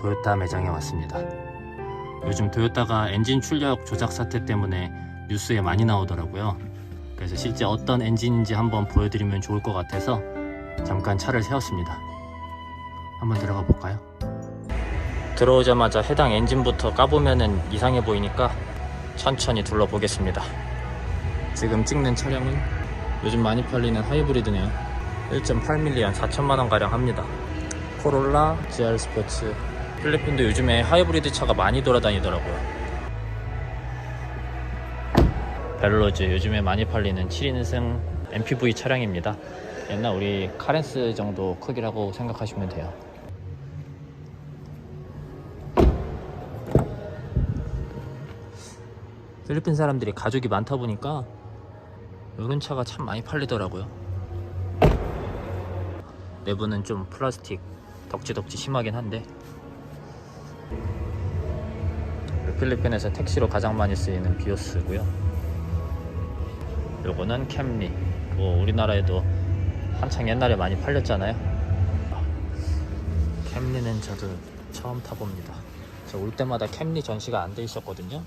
도요타 매장에 왔습니다. 요즘 도요타가 엔진 출력 조작 사태 때문에 뉴스에 많이 나오더라고요. 그래서 실제 어떤 엔진인지 한번 보여드리면 좋을 것 같아서 잠깐 차를 세웠습니다. 한번 들어가 볼까요? 들어오자마자 해당 엔진부터 까보면은 이상해 보이니까 천천히 둘러보겠습니다. 지금 찍는 차량은 요즘 많이 팔리는 하이브리드네요. 1.8mm 한 4천만원 가량 합니다. 코롤라 GR 스포츠. 필리핀도 요즘에 하이브리드 차가 많이 돌아다니더라고요. 벨로즈, 요즘에 많이 팔리는 7인승 MPV 차량입니다. 옛날 우리 카렌스 정도 크기라고 생각하시면 돼요. 필리핀 사람들이 가족이 많다 보니까 이런 차가 참 많이 팔리더라고요. 내부는 좀 플라스틱 덕지덕지 심하긴 한데, 필리핀에서 택시로 가장 많이 쓰이는 비오스고요. 요거는 캠리. 뭐 우리나라에도 한창 옛날에 많이 팔렸잖아요. 캠리는 저도 처음 타봅니다. 저 올 때마다 캠리 전시가 안 돼 있었거든요.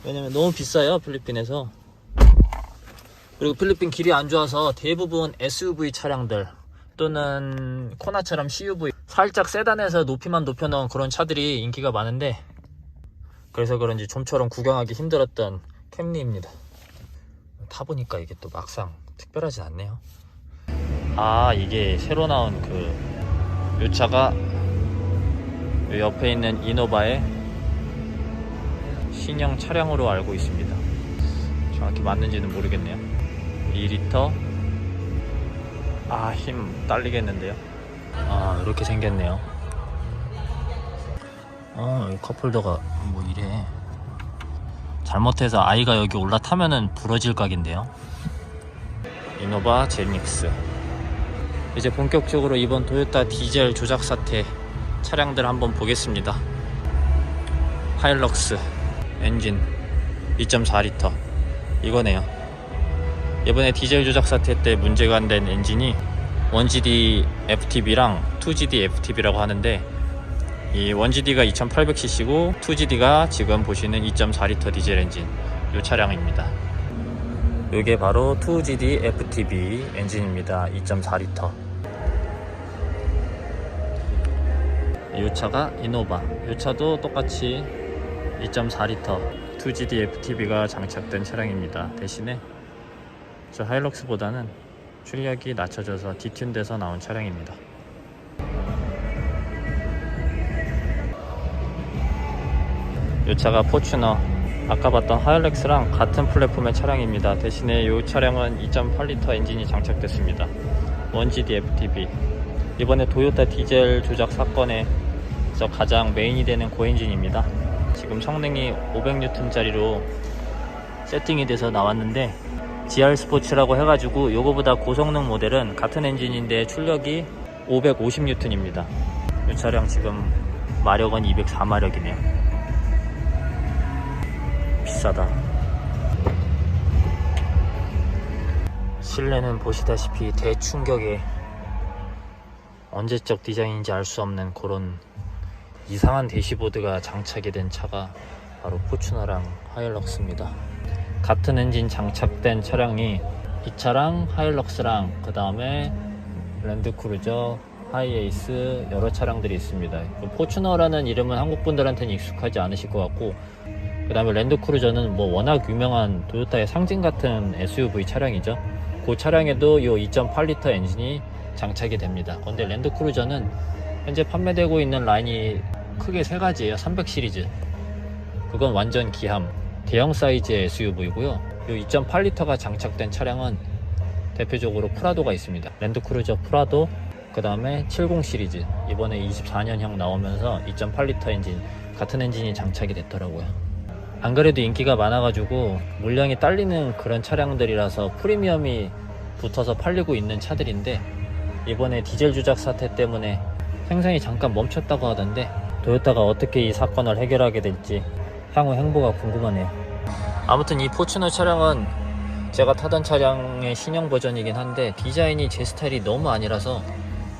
왜냐면 너무 비싸요, 필리핀에서. 그리고 필리핀 길이 안 좋아서 대부분 SUV 차량들 또는 코나처럼 CUV, 살짝 세단에서 높이만 높여놓은 그런 차들이 인기가 많은데, 그래서 그런지 좀처럼 구경하기 힘들었던 캠리입니다. 타보니까 이게 또 막상 특별하진 않네요. 아, 이게 새로 나온 요 차가 요 옆에 있는 이노바의 신형 차량으로 알고 있습니다. 정확히 맞는지는 모르겠네요. 2리터. 힘 딸리겠는데요. 이렇게 생겼네요. 이 컵홀더가 뭐 이래. 잘못해서 아이가 여기 올라타면은 부러질 각인데요. 이노바 제닉스. 이제 본격적으로 이번 도요타 디젤 조작 사태 차량들 한번 보겠습니다. 하일럭스 엔진 2.4L 이거네요. 이번에 디젤 조작 사태 때 문제가 안 된 엔진이 1GD FTB랑 2GD FTB라고 하는데, 이 1GD가 2800cc고 2GD가 지금 보시는 2.4L 디젤 엔진, 이 차량입니다. 이게 바로 2GD FTB 엔진입니다. 2.4L. 이 차가 이노바. 이 차도 똑같이 2.4L 2GD FTB가 장착된 차량입니다. 대신에 저 하일럭스보다는 출력이 낮춰져서 디튠돼서 나온 차량입니다. 이 차가 포추너, 아까 봤던 하일렉스랑 같은 플랫폼의 차량입니다. 대신에 이 차량은 2.8L 엔진이 장착됐습니다. 1GD FTB. 이번에 도요타 디젤 조작 사건에서 가장 메인이 되는 고엔진입니다. 지금 성능이 500N짜리로 세팅이 돼서 나왔는데, GR 스포츠라고 해가지고 요거보다 고성능 모델은 같은 엔진인데 출력이 550N입니다. 이 차량 지금 마력은 204마력이네요. 비싸다. 실내는 보시다시피 대충격에 언제적 디자인인지 알 수 없는 그런 이상한 대시보드가 장착이 된 차가 바로 포추너랑 하일럭스입니다. 같은 엔진 장착된 차량이 이 차랑 하일럭스랑 그 다음에 랜드크루저, 하이에이스 여러 차량들이 있습니다. 포추너라는 이름은 한국 분들한테는 익숙하지 않으실 것 같고, 그 다음에 랜드크루저는 뭐 워낙 유명한 도요타의 상징 같은 SUV 차량이죠. 그 차량에도 이 2.8L 엔진이 장착이 됩니다. 근데 랜드크루저는 현재 판매되고 있는 라인이 크게 세 가지예요. 300 시리즈. 그건 완전 기함, 대형 사이즈의 SUV고요. 이 2.8L가 장착된 차량은 대표적으로 프라도가 있습니다. 랜드크루저 프라도, 그 다음에 70 시리즈. 이번에 24년형 나오면서 2.8L 엔진, 같은 엔진이 장착이 됐더라고요. 안 그래도 인기가 많아가지고 물량이 딸리는 그런 차량들이라서 프리미엄이 붙어서 팔리고 있는 차들인데, 이번에 디젤 조작 사태 때문에 생산이 잠깐 멈췄다고 하던데, 도요타가 어떻게 이 사건을 해결하게 될지 향후 행보가 궁금하네요. 아무튼 이 포추너 차량은 제가 타던 차량의 신형 버전이긴 한데 디자인이 제 스타일이 너무 아니라서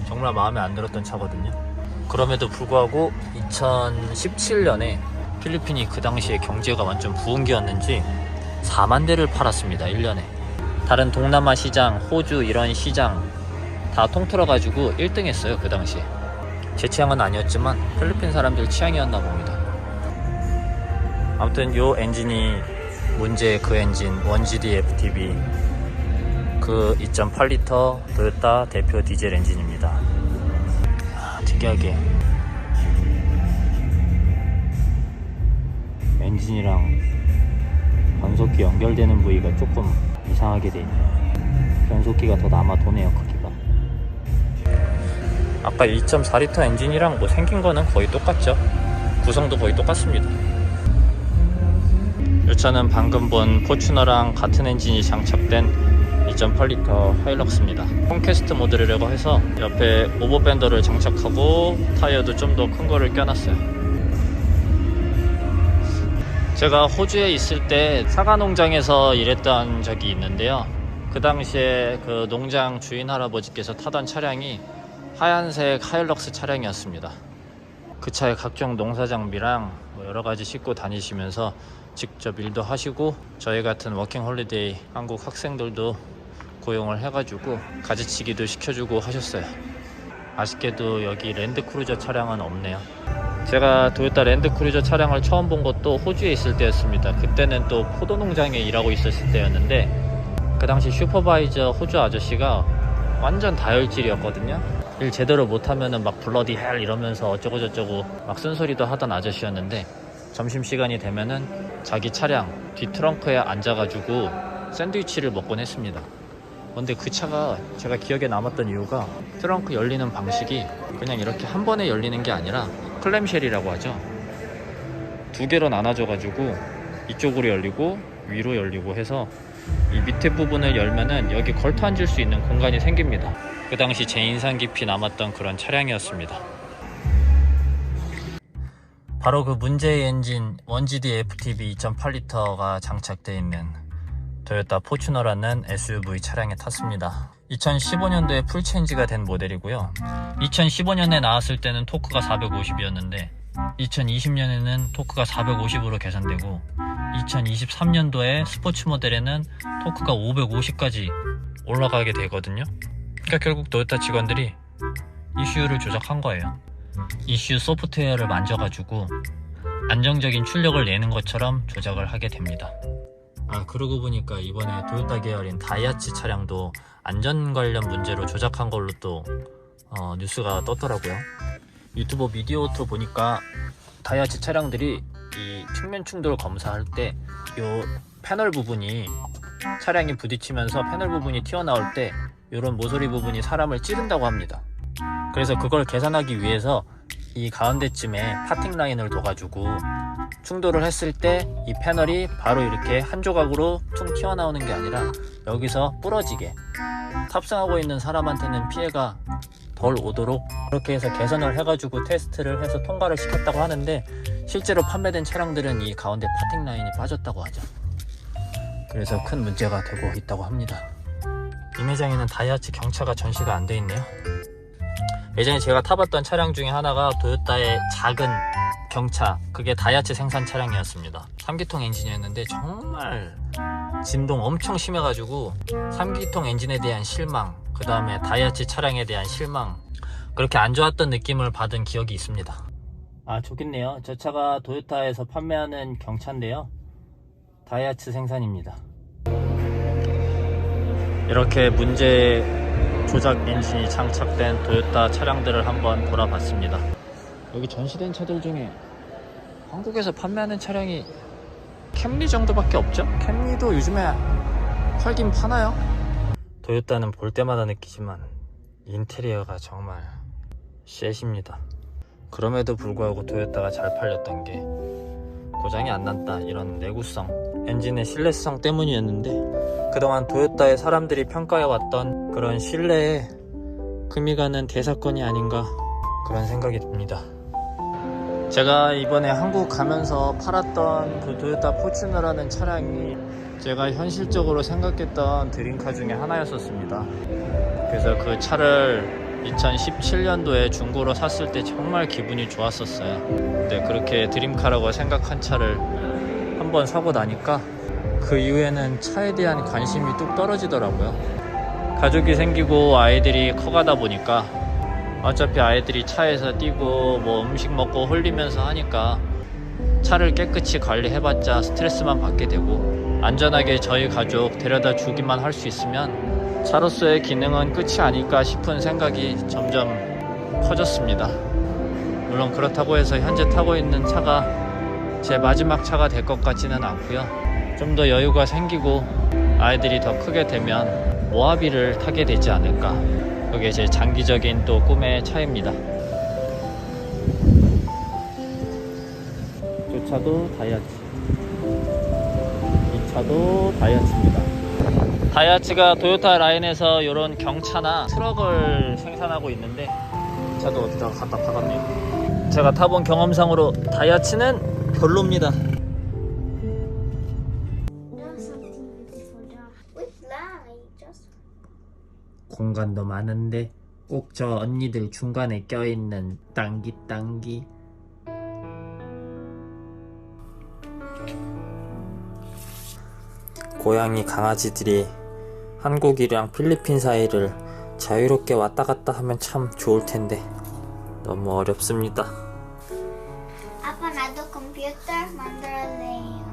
정말 마음에 안 들었던 차거든요. 그럼에도 불구하고 2017년에 필리핀이 그 당시에 경제가 완전 부흥기였는지 4만 대를 팔았습니다. 1년에. 다른 동남아 시장, 호주 이런 시장 다 통틀어가지고 1등 했어요. 그 당시에. 제 취향은 아니었지만 필리핀 사람들 취향이었나 봅니다. 아무튼 요 엔진이 문제의 그 엔진 1GD FTV 그 2.8리터 토요타 대표 디젤 엔진입니다. 특이하게 엔진이랑 변속기 연결되는 부위가 조금 이상하게 돼 있네요. 변속기가 더 남아 도네요. 크기가. 아까 2.4리터 엔진이랑 뭐 생긴 거는 거의 똑같죠. 구성도 거의 똑같습니다. 이 차는 방금 본 포추너랑 같은 엔진이 장착된 2.8리터 하일럭스입니다. 홈캐스트 모델이라고 해서 옆에 오버밴더를 장착하고 타이어도 좀 더 큰 거를 껴놨어요. 제가 호주에 있을 때 사과 농장에서 일했던 적이 있는데요. 그 당시에 그 농장 주인 할아버지께서 타던 차량이 하얀색 하일럭스 차량이었습니다. 그 차에 각종 농사 장비랑 뭐 여러 가지 싣고 다니시면서 직접 일도 하시고 저희 같은 워킹 홀리데이 한국 학생들도 고용을 해가지고 가지치기도 시켜주고 하셨어요. 아쉽게도 여기 랜드크루저 차량은 없네요. 제가 토요타 랜드크루저 차량을 처음 본 것도 호주에 있을 때였습니다. 그때는 또 포도 농장에 일하고 있었을 때였는데 그 당시 슈퍼바이저 호주 아저씨가 완전 다혈질이었거든요. 일 제대로 못하면은 막 블러디 헬 이러면서 어쩌고저쩌고 막 쓴소리도 하던 아저씨였는데 점심시간이 되면은 자기 차량 뒤 트렁크에 앉아가지고 샌드위치를 먹곤 했습니다. 근데 그 차가 제가 기억에 남았던 이유가 트렁크 열리는 방식이 그냥 이렇게 한 번에 열리는 게 아니라 클램쉘이라고 하죠. 두 개로 나눠져가지고 이쪽으로 열리고 위로 열리고 해서 이 밑에 부분을 열면은 여기 걸터 앉을 수 있는 공간이 생깁니다. 그 당시 제 인상 깊이 남았던 그런 차량이었습니다. 바로 그 문제의 엔진 1GD FTV 2.8리터가 장착되어 있는 토요타 포추너라는 SUV 차량에 탔습니다. 2015년도에 풀체인지가 된 모델이고요. 2015년에 나왔을 때는 토크가 450이었는데 2020년에는 토크가 450으로 개선되고 2023년도에 스포츠 모델에는 토크가 550까지 올라가게 되거든요. 그러니까 결국 토요타 직원들이 ECU를 조작한 거예요. ECU 소프트웨어를 만져가지고 안정적인 출력을 내는 것처럼 조작을 하게 됩니다. 그러고 보니까 이번에 토요타 계열인 다이아치 차량도 안전 관련 문제로 조작한 걸로 또 뉴스가 떴더라고요. 유튜버 미디어오토 보니까 다이아치 차량들이 이 측면 충돌 검사할 때 요 패널 부분이 차량이 부딪히면서 패널 부분이 튀어나올 때 이런 모서리 부분이 사람을 찌른다고 합니다. 그래서 그걸 계산하기 위해서 이 가운데쯤에 파팅 라인을 둬가지고 충돌을 했을 때 이 패널이 바로 이렇게 한 조각으로 퉁 튀어나오는 게 아니라 여기서 부러지게 탑승하고 있는 사람한테는 피해가 덜 오도록 그렇게 해서 개선을 해가지고 테스트를 해서 통과를 시켰다고 하는데 실제로 판매된 차량들은 이 가운데 파팅 라인이 빠졌다고 하죠. 그래서 큰 문제가 되고 있다고 합니다. 이 매장에는 다이아치 경차가 전시가 안 돼 있네요. 예전에 제가 타봤던 차량 중에 하나가 토요타의 작은 경차, 그게 다이아치 생산 차량이었습니다. 3기통 엔진이었는데 정말 진동 엄청 심해가지고 3기통 엔진에 대한 실망, 그 다음에 다이아치 차량에 대한 실망, 그렇게 안 좋았던 느낌을 받은 기억이 있습니다. 저기 있네요. 저 차가 토요타에서 판매하는 경차인데요, 다이아치 생산입니다. 이렇게 문제 조작 엔진이 장착된 토요타 차량들을 한번 돌아봤습니다. 여기 전시된 차들 중에 한국에서 판매하는 차량이 캠리 정도밖에 없죠? 캠리도 요즘에 팔긴 파나요? 토요타는 볼 때마다 느끼지만 인테리어가 정말 쉣입니다. 그럼에도 불구하고 토요타가 잘 팔렸던 게 고장이 안 났다 이런 내구성, 엔진의 신뢰성 때문이었는데 그동안 토요타의 사람들이 평가해왔던 그런 신뢰에 금이 가는 대사건이 아닌가 그런 생각이 듭니다. 제가 이번에 한국 가면서 팔았던 그 토요타 포추너라는 차량이 제가 현실적으로 생각했던 드림카 중에 하나였었습니다. 그래서 그 차를 2017년도에 중고로 샀을 때 정말 기분이 좋았었어요. 근데 그렇게 드림카라고 생각한 차를 한번 사고 나니까 그 이후에는 차에 대한 관심이 뚝 떨어지더라고요. 가족이 생기고 아이들이 커가다 보니까 어차피 아이들이 차에서 뛰고 뭐 음식 먹고 홀리면서 하니까 차를 깨끗이 관리해봤자 스트레스만 받게 되고, 안전하게 저희 가족 데려다 주기만 할 수 있으면 차로서의 기능은 끝이 아닐까 싶은 생각이 점점 커졌습니다. 물론 그렇다고 해서 현재 타고 있는 차가 제 마지막 차가 될 것 같지는 않고요. 좀 더 여유가 생기고 아이들이 더 크게 되면 모하비를 타게 되지 않을까, 그게 제 장기적인 또 꿈의 차입니다. 이 차도 다이아츠, 이 차도 다이아츠입니다. 다이아츠가 토요타 라인에서 이런 경차나 트럭을 생산하고 있는데, 이 차도 어디다가 갖다 박았네요. 제가 타본 경험상으로 다이아츠는 별로입니다. 공간도 많은데 꼭 저 언니들 중간에 껴있는 땅기. 고양이 강아지들이 한국이랑 필리핀 사이를 자유롭게 왔다 갔다 하면 참 좋을 텐데 너무 어렵습니다. 아빠 나도 컴퓨터 만들어래요.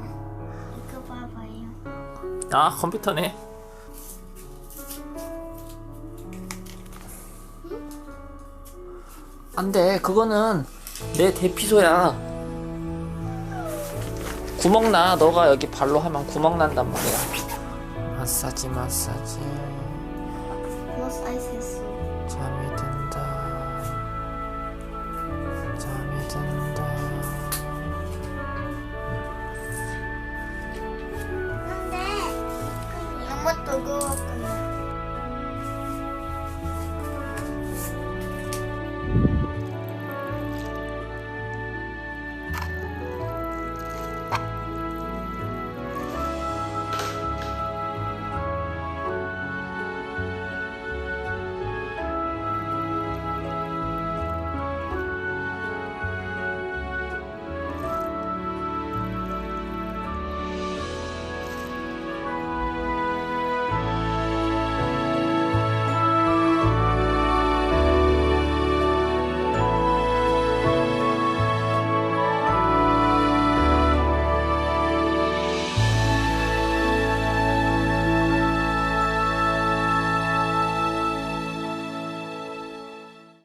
이거 봐봐요. 아, 컴퓨터네. 안돼, 그거는 내 대피소야. 구멍나. 너가 여기 발로 하면 구멍 난단 말이야. 마사지. 플러스 아이스 했어. 잠이 든다. 근데 너무 뜨거워.